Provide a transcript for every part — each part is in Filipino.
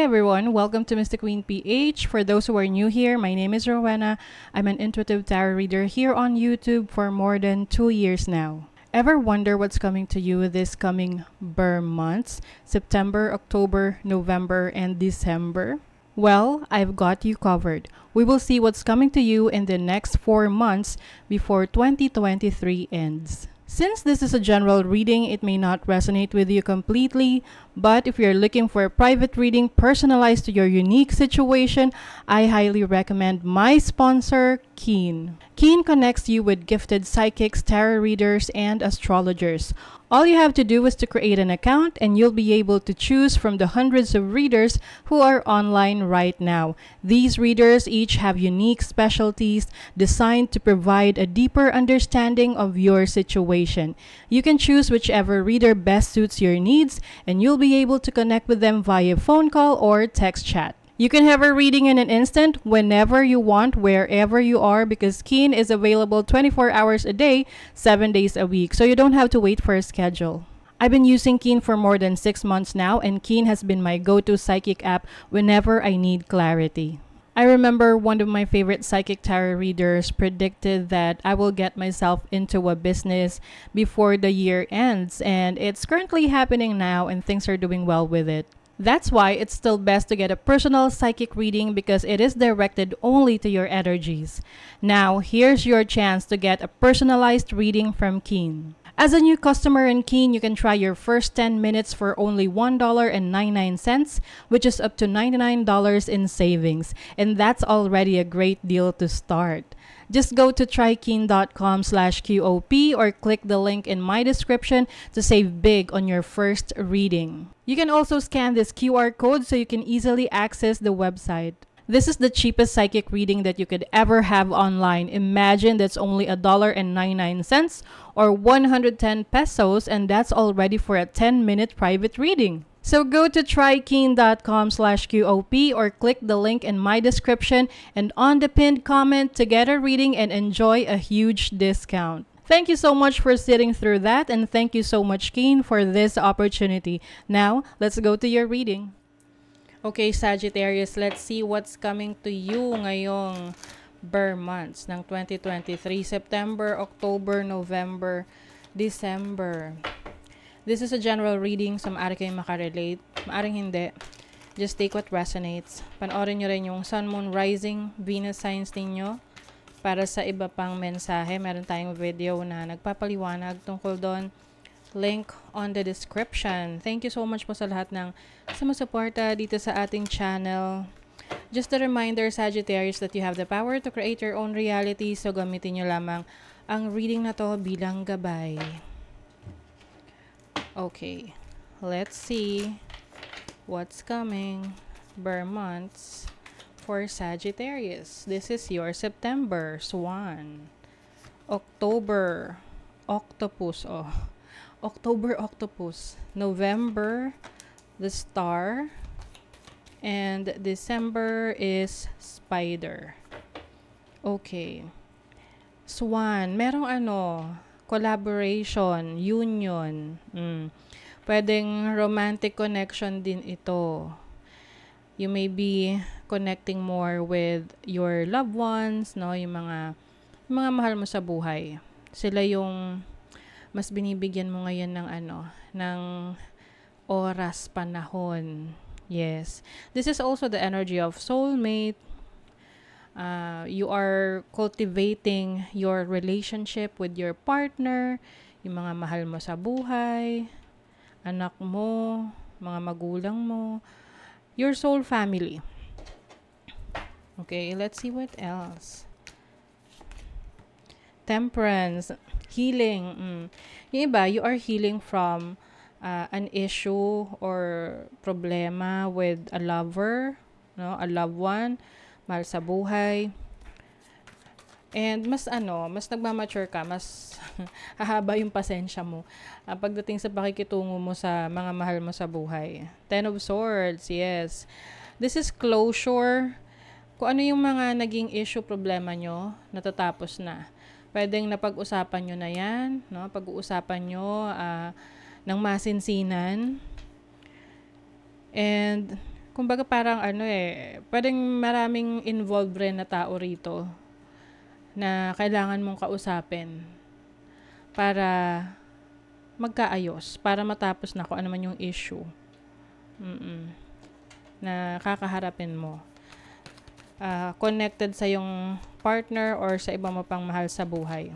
everyone, welcome to Mystic Queen PH. For those who are new here, my name is Rowena. I'm an intuitive tarot reader here on YouTube for more than 2 years now. Ever wonder what's coming to you this coming Burr months, September, October, November, and December? Well, I've got you covered. We will see what's coming to you in the next 4 months before 2023 ends. Since this is a general reading, it may not resonate with you completely, but if you're looking for a private reading personalized to your unique situation, I highly recommend my sponsor, Keen. Keen connects you with gifted psychics, tarot readers, and astrologers. All you have to do is to create an account and you'll be able to choose from the hundreds of readers who are online right now. These readers each have unique specialties designed to provide a deeper understanding of your situation. You can choose whichever reader best suits your needs and you'll be able to connect with them via phone call or text chat. You can have a reading in an instant, whenever you want, wherever you are, because Keen is available 24 hours a day, 7 days a week, so you don't have to wait for a schedule. I've been using Keen for more than 6 months now, and Keen has been my go-to psychic app whenever I need clarity. I remember one of my favorite psychic tarot readers predicted that I will get myself into a business before the year ends, and it's currently happening now and things are doing well with it. That's why it's still best to get a personal psychic reading because it is directed only to your energies. Now, here's your chance to get a personalized reading from Keen. As a new customer in Keen, you can try your first 10 minutes for only $1.99, which is up to $99 in savings. And that's already a great deal to start. Just go to trykeen.com/QOP or click the link in my description to save big on your first reading. You can also scan this QR code so you can easily access the website. This is the cheapest psychic reading that you could ever have online. Imagine that's only $1.99 or 110 pesos, and that's already for a 10-minute private reading. So go to trykeen.com/QOP or click the link in my description and on the pinned comment to get a reading and enjoy a huge discount. Thank you so much for sitting through that, and thank you so much, Keen, for this opportunity. Now, let's go to your reading. Okay, Sagittarius, let's see what's coming to you ngayong Burr months ng 2023, September, October, November, December. This is a general reading, so maaari kayong makarelate, maaring hindi. Just take what resonates. Panoorin nyo rin yung Sun, Moon, Rising, Venus signs ninyo. Para sa iba pang mensahe, meron tayong video na nagpapaliwanag tungkol doon. Link on the description. Thank you so much po sa lahat ng sumusuporta dito sa ating channel. Just a reminder, Sagittarius, that you have the power to create your own reality. So gamitin nyo lamang ang reading na to bilang gabay. Okay, let's see what's coming Burr months for Sagittarius. This is your September, Swan. October, Octopus. October, Octopus. November, the Star. And December is Spider. Okay. Swan, merong collaboration, union. Pwedeng romantic connection din ito. You may be connecting more with your loved ones, no? Yung mga mahal mo sa buhay. Sila yung mas binibigyan mo ngayon ng ng oras, panahon. Yes. This is also the energy of soulmate. You are cultivating your relationship with your partner, yung mga mahal mo sa buhay, anak mo, mga magulang mo, your soul family. Okay, let's see what else. Temperance, healing. Yung iba, you are healing from an issue or problema with a lover, no, a loved one, mahal sa buhay. And mas nagmamature ka, mas hahaba yung pasensya mo pagdating sa pakikitungo mo sa mga mahal mo sa buhay. Ten of Swords, yes. This is closure. Kung ano yung mga naging issue, problema nyo, natatapos na. Pwedeng napag-usapan nyo na yan, no? Pag-uusapan nyo ng masinsinan. And Kumbaga parang pwedeng maraming involved rin na tao rito na kailangan mong kausapin para magkaayos, para matapos na kung ano man yung issue na kakaharapin mo. Connected sa yung partner or sa iba mo pang mahal sa buhay.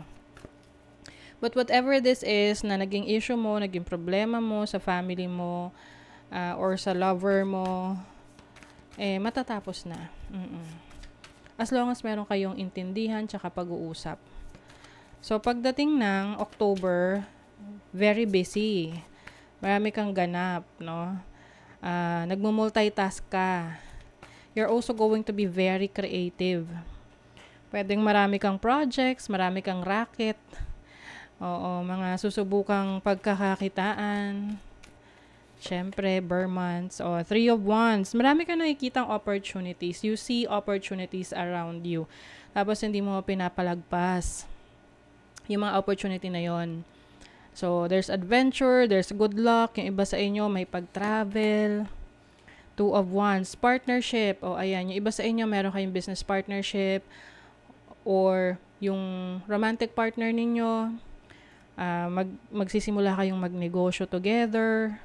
But whatever this is na naging issue mo, naging problema mo sa family mo, or sa lover mo, matatapos na. As long as meron kayong intindihan tsaka pag-uusap. So, pagdating ng October, very busy. Marami kang ganap, no? Nagmo-multitask ka. You're also going to be very creative. Pwedeng marami kang projects, marami kang racket. Oo, mga susubukang pagkakakitaan. Siyempre, Burmans o Three of Wands. Marami kang nakikitang opportunities. You see opportunities around you. Tapos hindi mo pinapalagpas yung mga opportunity na yon. So, there's adventure, there's good luck. Yung iba sa inyo may pag-travel. Two of Wands, partnership. O ayan, yung iba sa inyo meron kayong business partnership or yung romantic partner ninyo. Magsisimula kayong magnegosyo together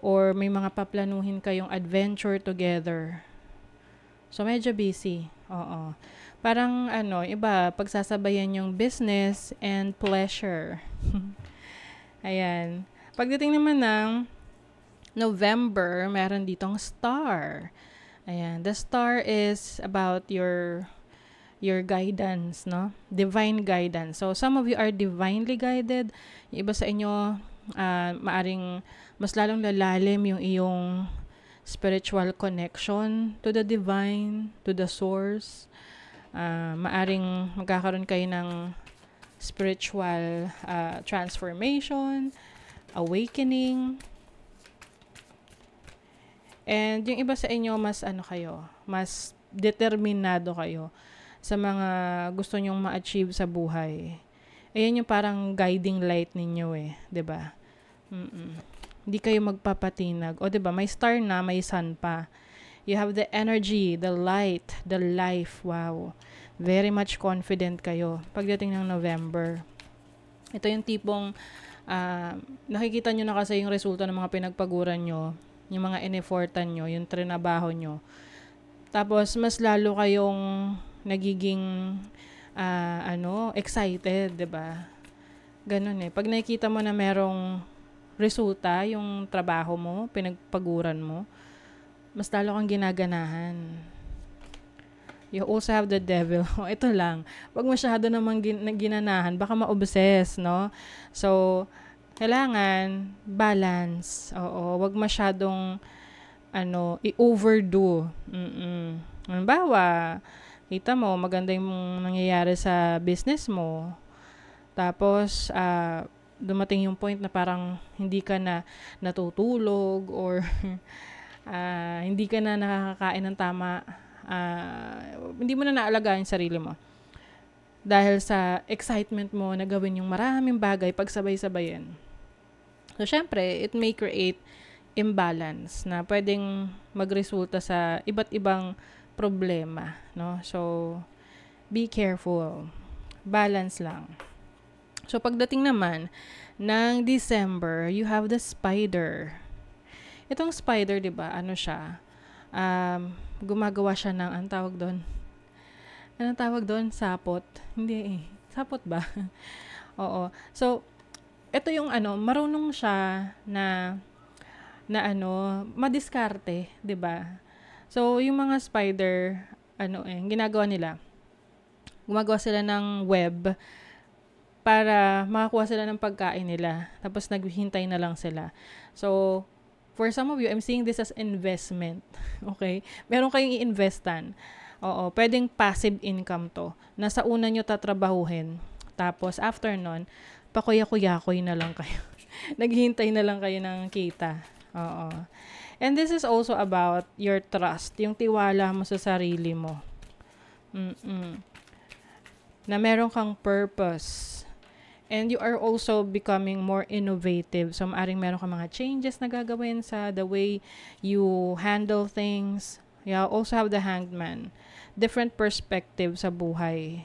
or may mga paplanuhin kayong adventure together. So, medyo busy. Oo. Parang, iba, pagsasabayan yung business and pleasure. Ayan. Pagdating naman ng November, meron ditong star. Ayan. The star is about your guidance, no? Divine guidance. So, some of you are divinely guided. Yung iba sa inyo, maaring mas lalong lalalim yung iyong spiritual connection to the divine, to the source. Maaring magkakaroon kayo ng spiritual transformation, awakening. And yung iba sa inyo, mas mas determinado kayo sa mga gusto nyong ma-achieve sa buhay. Ayan yung parang guiding light ninyo 'di ba? Hindi kayo magpapatinag. O 'di ba, may star na, may sun pa. You have the energy, the light, the life. Wow. Very much confident kayo pagdating ng November. Ito yung tipong nakikita nyo na kasi yung resulta ng mga pinagpaguran nyo, yung mga in-effortan nyo, yung trinabaho nyo. Tapos, mas lalo kayong nagiging excited, 'di ba? Ganun Pag nakikita mo na merong resulta yung trabaho mo, pinagpaguran mo, mas lalo kang ginaganahan. You also have the devil. Ito lang. Pag masyado namang ginanahan, baka ma-obsess, no? So, kailangan balance. Oo, wag masyadong i-overdo. Halimbawa, kita mo, maganda yung nangyayari sa business mo. Tapos, dumating yung point na parang hindi ka na natutulog or hindi ka na nakakakain ng tama. Hindi mo na naalagaan yung sarili mo. Dahil sa excitement mo na gawin yung maraming bagay pagsabay-sabayin. So, syempre, it may create imbalance na pwedeng magresulta sa iba't ibang problema, no? So, be careful. Balance lang. So, pagdating naman ng December, you have the spider. Itong spider, 'di ba? Siya? Gumagawa siya ng anong tawag doon? Sapot. Hindi Sapot ba? Oo. So, ito yung marunong siya na madiskarte, 'di ba? So, yung mga spider, ginagawa nila, gumagawa sila ng web para makakuha sila ng pagkain nila. Tapos, naghihintay na lang sila. So, for some of you, I'm seeing this as investment. Okay? Meron kayong i-investan. Oo, pwedeng passive income to. Nasa una nyo tatrabahuhin. Tapos, after nun, pakuya-kuyakoy na lang kayo. Naghihintay na lang kayo ng kita. Oo. And this is also about your trust, yung tiwala mo sa sarili mo. Na meron kang purpose. And you are also becoming more innovative. So, maaring meron ka mga changes na gagawin sa the way you handle things. Yeah, also have the Hanged Man. Different perspective sa buhay.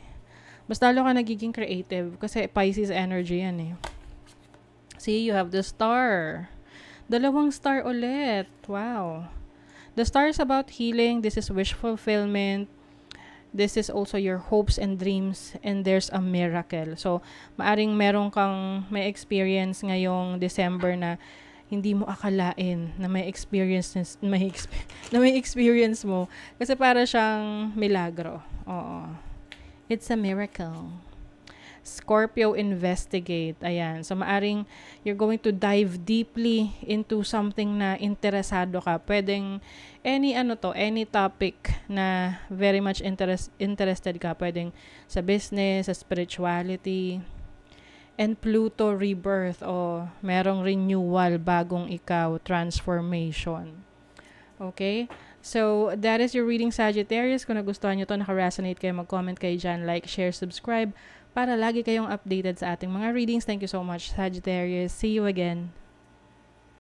Mas lalo ka nagiging creative kasi Pisces energy yan eh. See, you have the Star. Dalawang star ulit. Wow. The star is about healing. This is wish fulfillment. This is also your hopes and dreams, and there's a miracle. So, maaring meron kang may experience ngayong December na hindi mo akalain na may experience na may experience mo kasi para siyang milagro. Oo. It's a miracle. Scorpio, investigate. Ayan. So, maaring you're going to dive deeply into something na interesado ka. Pwedeng any topic na very much interested ka. Pwedeng sa business, sa spirituality. And Pluto, rebirth o merong renewal, bagong ikaw, transformation. Okay? So, that is your reading, Sagittarius. Kung nagustuhan nyo to, naka-resonate kayo, mag-comment kayo dyan, like, share, subscribe, para lagi kayong updated sa ating mga readings. Thank you so much, Sagittarius. See you again.